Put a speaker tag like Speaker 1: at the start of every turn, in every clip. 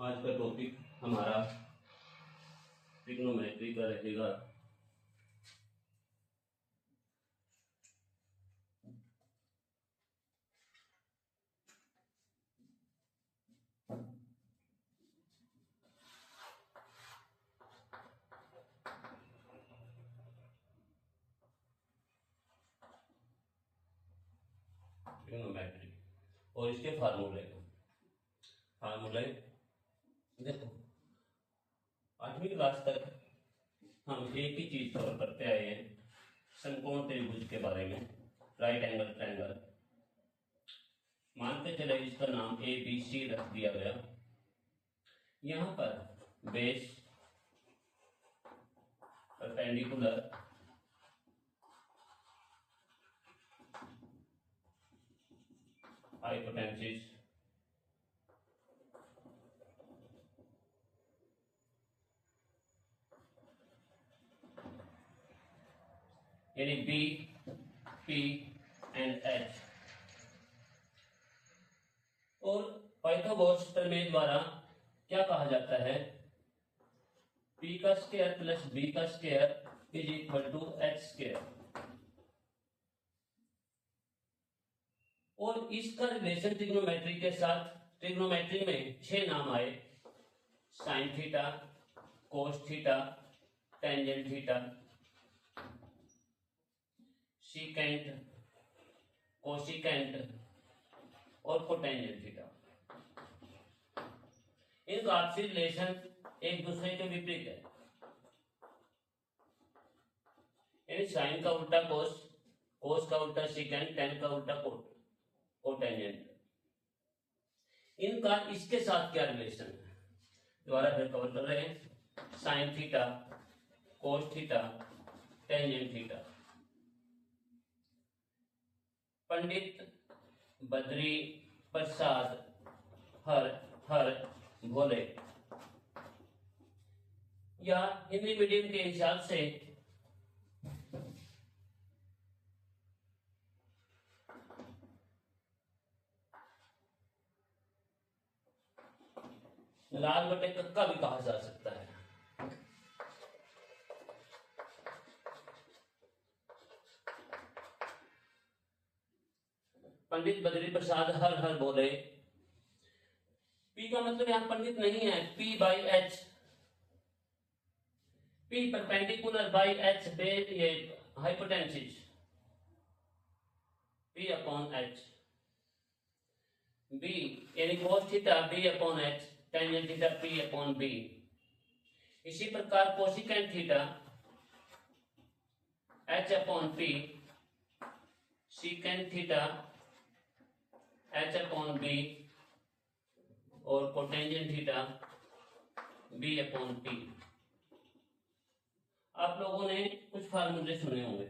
Speaker 1: आज का टॉपिक हमारा ट्रिग्नोमेट्री का रहेगा। ट्रिग्नोमेट्री और इसके फार्मूले देखो, 8वीं क्लास तक हम एक ही चीज कवर करते आए हैं, समकोण त्रिभुज के बारे में, राइट एंगल ट्रायंगल। मानते चले इसका नाम ABC रख दिया गया। यहाँ पर बेस परपेंडिकुलर हाइपोटेन्यूज यानी B, P एंड H। और पाइथागोरस प्रमेय द्वारा क्या कहा जाता है, P का स्क्वायर प्लस B का square is equal to H square. और इसका रिलेशन ट्रिग्नोमेट्री के साथ, ट्रिग्नोमेट्री में 6 नाम आए, sign theta, cos theta, tangent theta, secant, cosecant और कोटेंजेंट थीटा। इनका आपसी रिलेशन एक दूसरे के विपरीत है, यानी साइन का उल्टा कोस, कोस का उल्टा सीकेंट, टेन का उल्टा कोटेंजेंट। इनका इसके साथ क्या रिलेशन है, दोबारा फिर कवर कर रहे हैं। Sine theta, cos theta, tangent theta. Pandit Badri Prasad Har Bhole, या हिंदी मीडियम के हिसाब से लाल बटे कक्का भी कहा जा सकता है। पंडित बद्री प्रसाद हर बोले। P का मतलब यहां पंडित नहीं है, P by H, P perpendicular by H base, ये hypotenuse, P upon H। B यानी cos theta B upon H, tangent theta P upon B। इसी प्रकार cosecant theta H upon P, secant theta H upon B और cotangent theta B upon P। आप लोगों ने कुछ फार्मूले सुने होंगे।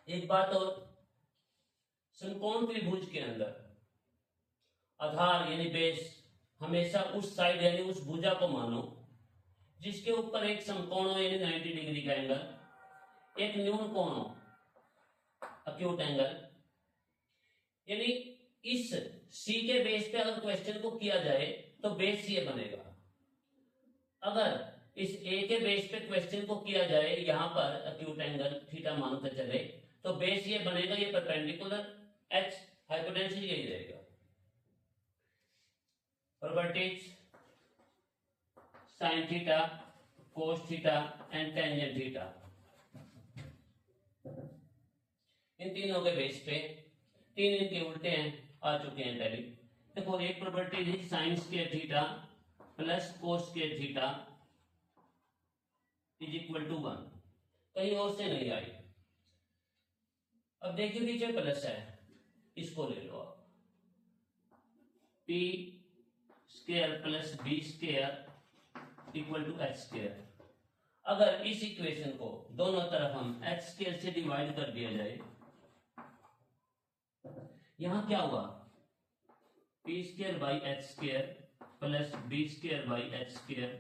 Speaker 1: एक बात और, समकोण त्रिभुज के अंदर आधार यानी बेस हमेशा उस साइड यानी उस भुजा को मानो जिसके ऊपर एक समकोण हो यानी 90 डिग्री का एंगल, एक न्यून कोण हो अक्यूट एंगल। यानी इस C के बेस पे अगर क्वेश्चन को किया जाए तो बेस ये बनेगा। अगर इस A के बेस पे क्वेश्चन को किया जाए, यहां पर अक्यूट एंगल थीटा मानते चले, तो बेस ये बनेगा, ये परपेंडिकुलर H, हाइपोटेन्यूज यही रहेगा। Properties sine theta, cos theta and tangent theta. इन तीनों के बेस पे तीन इनके उल्टे हैं, आ चुके हैं पहले। देखो, एक प्रॉपर्टी थी sine square theta plus cos square theta is equal to 1, कहीं और से नहीं आई। अब देखिए नीचे प्लस है, इसको ले लो आप, P square plus B square equal to H square. अगर इस इक्वेशन को दोनों तरफ हम H स्क्वायर से डिवाइड कर दिया जाए, यहां क्या हुआ, P square by H square plus B square by H square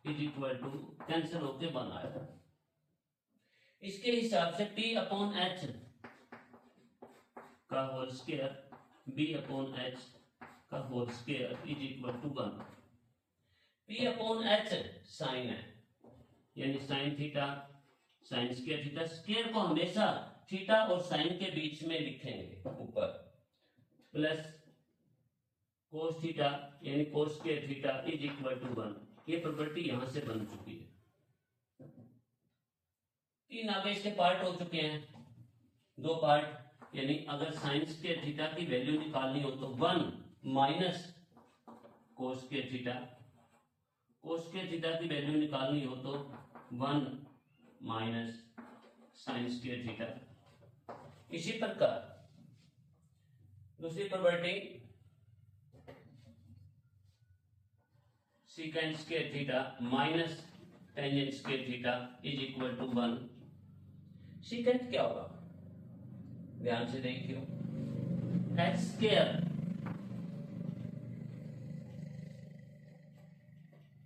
Speaker 1: is equal to cancel होके 1 आया। इसके हिसाब से P अपॉन H का whole square, B upon H का whole square is equal to 1। P upon H sine है, यानी sine theta sine square theta. Square को हमेशा थीटा और साइन के बीच में लिखेंगे ऊपर, प्लस कोस थीटा यानी cos square theta is equal to 1। ये प्रॉपर्टी यहां से बन चुकी है। तीन आगे इसके पार्ट हो चुके हैं, दो पार्ट, यानी अगर साइन स्क्वायर थीटा की वैल्यू निकालनी हो तो 1 माइनस कोस स्क्वायर थीटा, कोस स्क्वायर थीटा की वैल्यू निकालनी हो तो 1 माइनस साइन स्क्वायर थीटा। इसी प्रकार दूसरी property secant square theta minus tangent square theta is equal to 1। Secant क्या होगा, ध्यान से देखियो, X square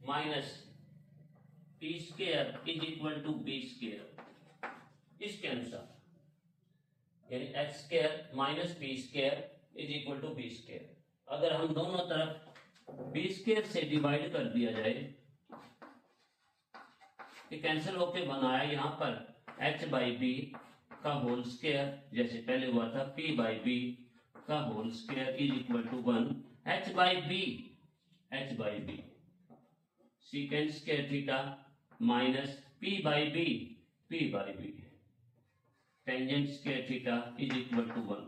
Speaker 1: minus P square is equal to B square. इसके अनुसार यानी X square minus P square is equal to B square. अगर हम दोनों तरफ बी स्क्वायर से डिवाइड कर दिया जाए, ये कैंसिल होके बनाया यहाँ पर एच बाई बी का होल स्क्वायर, जैसे पहले हुआ था पी बाई बी का whole square is equal to 1। H by B secant square theta minus P by B tangent square theta is equal to 1।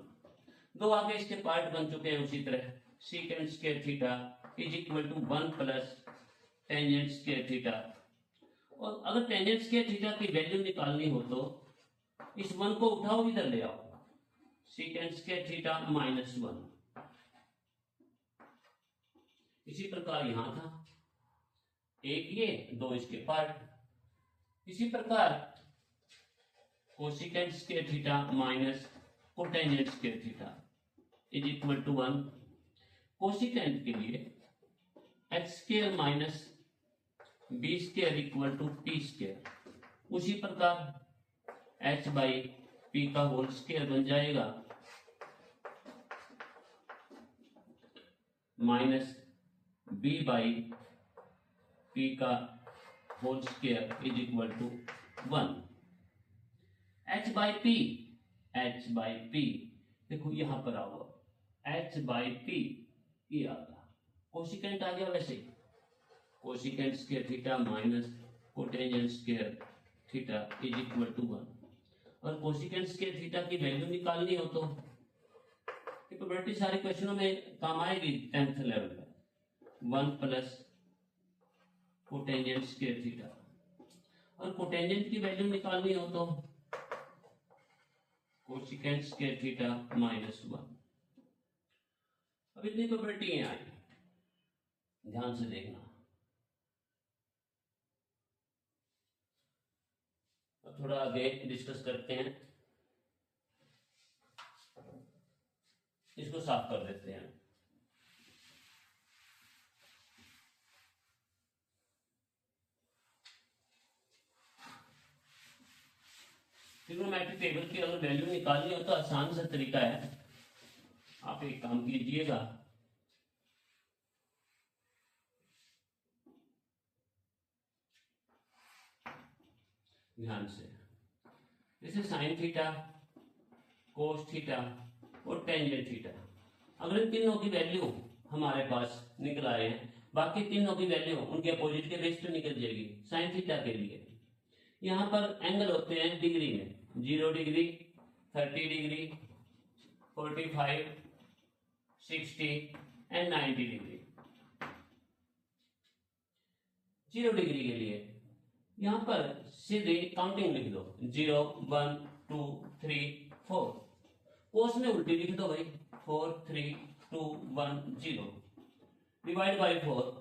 Speaker 1: दो आगे इसके पार्ट बन चुके हैं उसी तरह, secant square theta is equal to 1 plus tangent square theta. और अगर टेंजेंट स्क्वायर थीटा की वैल्यू निकालनी हो तो इस 1 को उठाओ, इधर ले आओ, सीकेंट स्क्वायर थीटा माइनस 1। इसी प्रकार यहां था, एक ये दो इसके पार्ट। इसी प्रकार cosecant square theta minus cotangent square theta is equal to 1। Cosecant के लिए X square minus B square equal to T square. उसी प्रकार एच बाई पी का होल स्क्वायर बन जाएगा माइनस बी बाई पी का whole square is equal to 1। H by P देखो यहां पर आओ, एच बाई पी ये आ गया, कोसिकेंट आ गया। वैसे cosecant square theta minus cotangent square theta is equal to 1। और कोसिकेंट स्क्वायर थीटा की वैल्यू निकालनी हो तो ये प्रॉपर्टी सारे क्वेश्चनों में काम आएगी 10th लेवल में। 1 प्लस कोटेंजेंट स्क्वायर थीटा, और कोटेंजेंट की वैल्यू निकालनी हो तो कोसिकेंट स्क्वायर थीटा माइनस 1। अब इतनी प्रॉपर्टी आई, ध्यान से देखना। अब थोड़ा आगे डिस्कस करते हैं, इसको साफ कर देते हैं। ट्रिग्नोमेट्रिक टेबल की अगर वैल्यू निकालनी हो तो आसान सा तरीका है, आप एक काम कीजिएगा, ध्यान से, जैसे साइन थीटा कोस थीटा और टेंजेंट थीटा, अगर इन तीनों की वैल्यू हमारे पास निकल आए हैं, बाकी तीनों की वैल्यू उनके अपोजिट के बेस पे निकल जाएगी। साइन थीटा के लिए यहाँ पर एंगल होते हैं डिग्री में, 0 degree 30 degree 45 60 and 90 degree. 0 degree के लिए यहाँ पर सीधे काउंटिंग लिख दो, 0 1 2 3 4। कोस में उल्टी लिख दो भाई, 4 3 2 1 0 डिवाइड बाई 4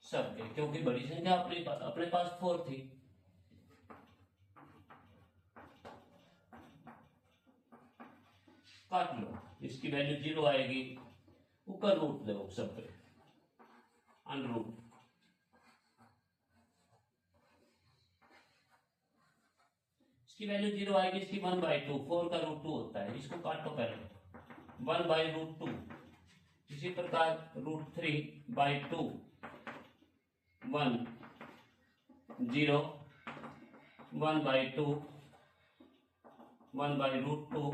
Speaker 1: सबके, क्योंकि बड़ी संख्या अपने पास 4 थी। काट लो, इसकी वैल्यू 0 आएगी, ऊपर रूट दो सब पे, अनरूट। इसकी वैल्यू 0 आएगी, इसकी 1/2, 4 का रूट 2 होता है, इसको काटो पहले, 1/√2। इसी प्रकार √3/2 1 0 1/2 1/√2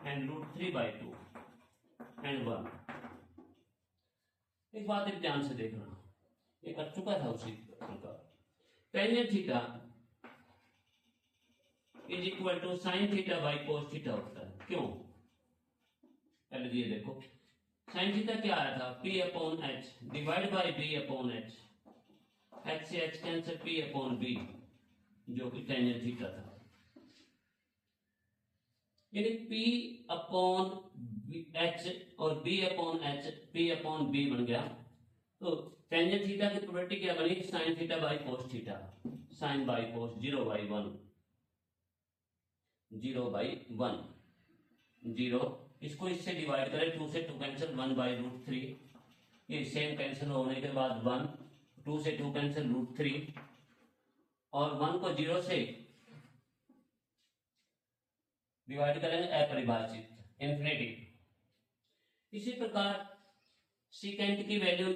Speaker 1: एंड √3/2 एंड 1। एक बात एक ध्यान से देखना, ये कर चुका था उसी प्रकार। Tangent theta is equal to sine theta by cos theta होता है। क्यों? पहले ये देखो, साइन थीटा क्या आया था? P/H divide by B/H। H से H कैंसिल, P/B जो कि टेंजेंट थीटा था। यानी P/H और B/H P/B बन गया। तो टेंजेंट थीटा की प्रॉपर्टी क्या बनी? Sine theta by cos theta. Sine by cos 0/1 0/1 0। इसको इससे डिवाइड करें, 2 से 2 कैंसिल, 1/√3। ये सेम कैंसिल होने के बाद 1, 2 से 2 कैंसिल, √3 और 1 को 0 से डिवाइड करेंगे अपरिभाषित इन्फिनिटी। इसी प्रकार सीकेंट की वैल्यू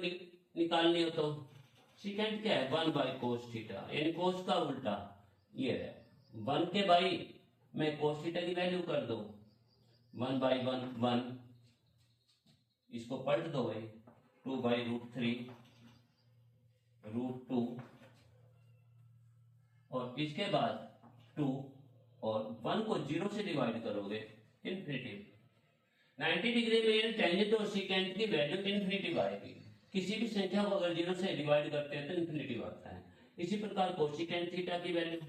Speaker 1: निकालनी हो तो सीकेंट क्या है? 1/cos थीटा, यानी कोस का उल्टा ये है। 1 के बाई में cos थीटा की वैल्यू कर दो 1/1 1, इसको पलट दो भाई 2/√3 √2 और इसके बाद 2 और 1 को 0 से डिवाइड करोगे इन्फिनिटी। 90 डिग्री में टेंजेंट और सीकेंट की वैल्यू इन्फिनिटी आएगी। किसी भी संख्या को अगर 0 से डिवाइड करते हैं तो इन्फिनिटी आता है। इसी प्रकार कोसिकेंट थीटा की value,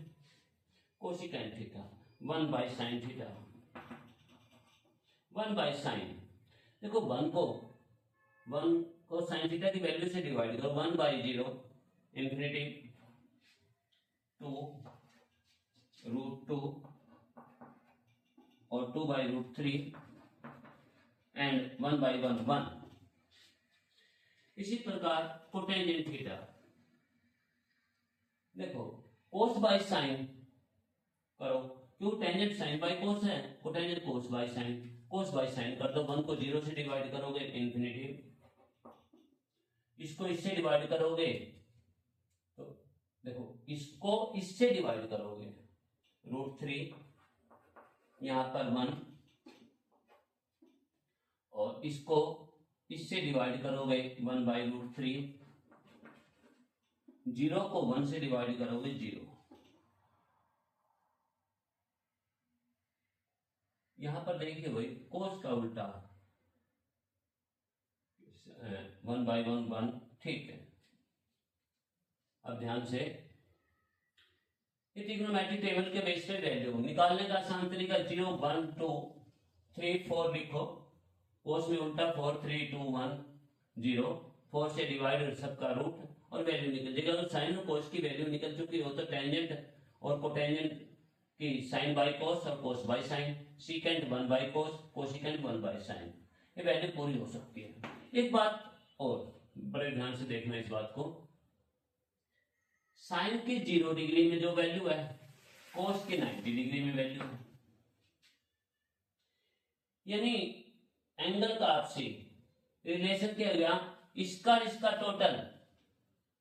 Speaker 1: cosecant theta 1/sin theta 1/sin। देखो 1 को sin थीटा की वैल्यू से डिवाइड करो 1/0 इन्फिनिटी 2 √2 और 2/√3 एंड 1/1 1। इसी प्रकार कोटेंजेंट थीटा, देखो कोस बाई साइन करो, क्यों? टेंजेंट साइन बाई कोस है, cotangent cos by sign. Cos by sign कर दो, 1 को 0 से डिवाइड करोगे इन्फिनिटी, इसको इससे डिवाइड करोगे तो देखो इसको इससे डिवाइड करोगे √3, यहां पर 1 और इसको इससे डिवाइड करोगे 1/√3, 0 को 1 से डिवाइड करोगे 0। यहां पर देखिए भाई कोस का उल्टा 1/1 1, ठीक है। अब ध्यान से ट्रिग्नोमेट्रिक टेबल के बेस पे वैल्यू निकालने का आसान तरीका 0 1 2 3 4 लिखो, कोस में उल्टा 4 3 2 1 0, 4 से डिवाइड सबका रूट और वैल्यू निकल जाएगी। अगर साइन और कोस की वैल्यू निकल चुकी हो तो टेंजेंट और कोटेंजेंट की साइन बाई कोस और cos by sine, secant 1/cos, cosecant 1/sin, ये वैल्यू पूरी हो सकती है। एक बात और बड़े ध्यान से देखना इस बात को, साइन के 0 डिग्री में जो वैल्यू है कोस के 90 डिग्री में वैल्यू है। यानी एंगल का आपसी रिलेशन किया गया, इसका इसका टोटल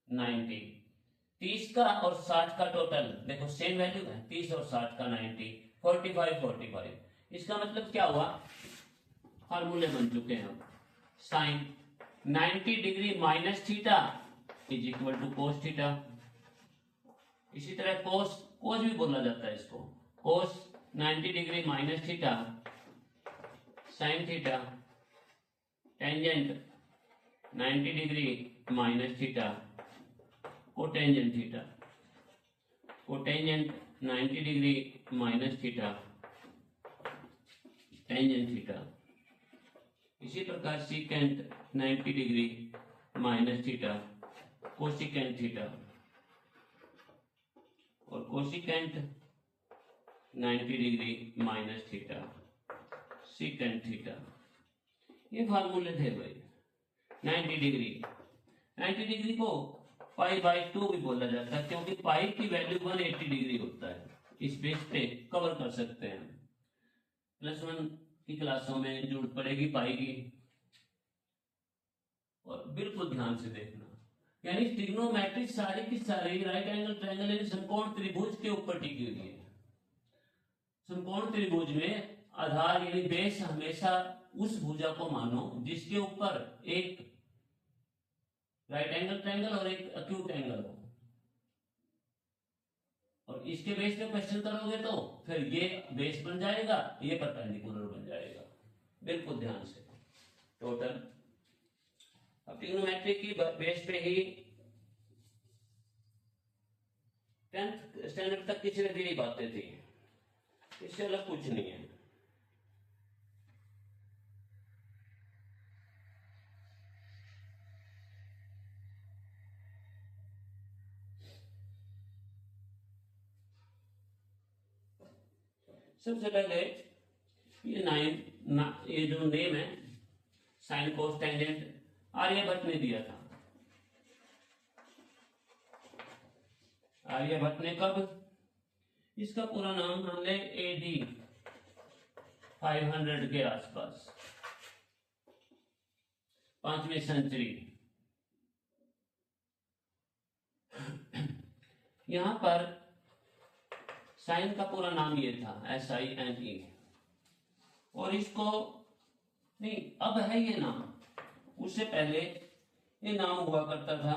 Speaker 1: 90, 30 का और 60 का टोटल, देखो सेम वैल्यू है 30 और 60 का 90, 45 45। इसका मतलब क्या हुआ? फार्मूले बन चुके हैं। Sine 90 degree minus theta is equal to cos theta. इसी तरह कोस भी बोला जाता है इसको, cos 90 degree minus theta sine theta, tangent 90 degree minus theta cotangent theta, cotangent 90 degree minus theta tangent theta. इसी प्रकार secant 90 degree minus theta cosecant theta और cosecant 90 degree minus theta secant theta. ये फार्मूले थे भाई। 90 डिग्री को π/2 भी बोला जाता है, क्योंकि पाई की वैल्यू 180 डिग्री होता है। इस बेस पे कवर कर सकते हैं, +1 की क्लासों में जरूरत पड़ेगी पाएगी। और बिल्कुल ध्यान से देखना, यानी ट्रिग्नोमेट्री सारी की सारी राइट एंगल ट्रायंगल यानी समकोण त्रिभुज के ऊपर टिकी हुई है। समकोण त्रिभुज में आधार यानी बेस हमेशा उस भुजा को मानो जिसके ऊपर एक राइट एंगल ट्रायंगल और एक एक्यूट एंगल हो। और इसके बेस पे क्वेश्चन करोगे तो फिर ये बेस बन जाएगा, ये परपेंडिकुलर बन जाएगा। बिल्कुल ध्यान से टोटल। अब ट्रिग्नोमेट्री की बेस पे ही 10th स्टैंडर्ड तक की सिर्फ यही बातें थी, इससे अलग कुछ नहीं है। सबसे पहले ये जो नेम है साइन कोस टेंजेंट आर्यभट्ट ने दिया था। आर्यभट्ट ने कब, इसका पूरा नाम मान ले AD 500 के आसपास, 5वीं सेंचुरी। यहां पर साइन का पूरा नाम ये था SINE, और इसको नहीं अब है ये नाम, उससे पहले ये नाम हुआ करता था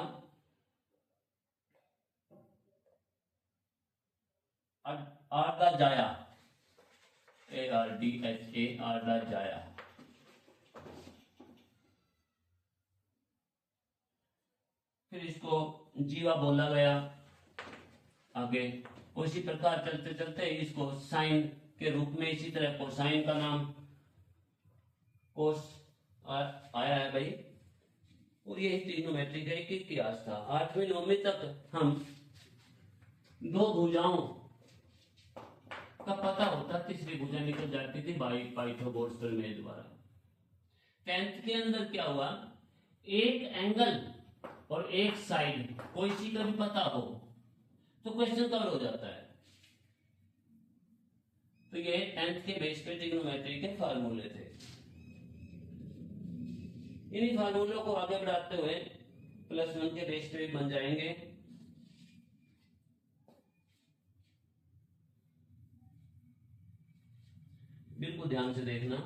Speaker 1: आर्डा जाया, ARDHA आर्डा जाया। फिर इसको जीवा बोला गया आगे। उसी प्रकार चलते चलते इसको साइन के रूप में, इसी तरह कोसाइन का नाम कोस आया है भाई। और ये ट्रिग्नोमेट्री का एक इतिहास था। 8वीं 9वीं तक हम दो भुजाओं का पता होता, तीसरी भुजा निकल जाती थी पाइथागोरस प्रमेय द्वारा। 10th के अंदर क्या हुआ, एक एंगल और एक साइड कोई सी का भी पता हो तो क्वेश्चन कवर हो जाता है। तो ये 10th के बेस पे ट्रिग्नोमेट्री के फार्मूले थे। इन्हीं फार्मूलों को आगे बढ़ाते हुए +1 के बेस पे बन जाएंगे। बिल्कुल ध्यान से देखना।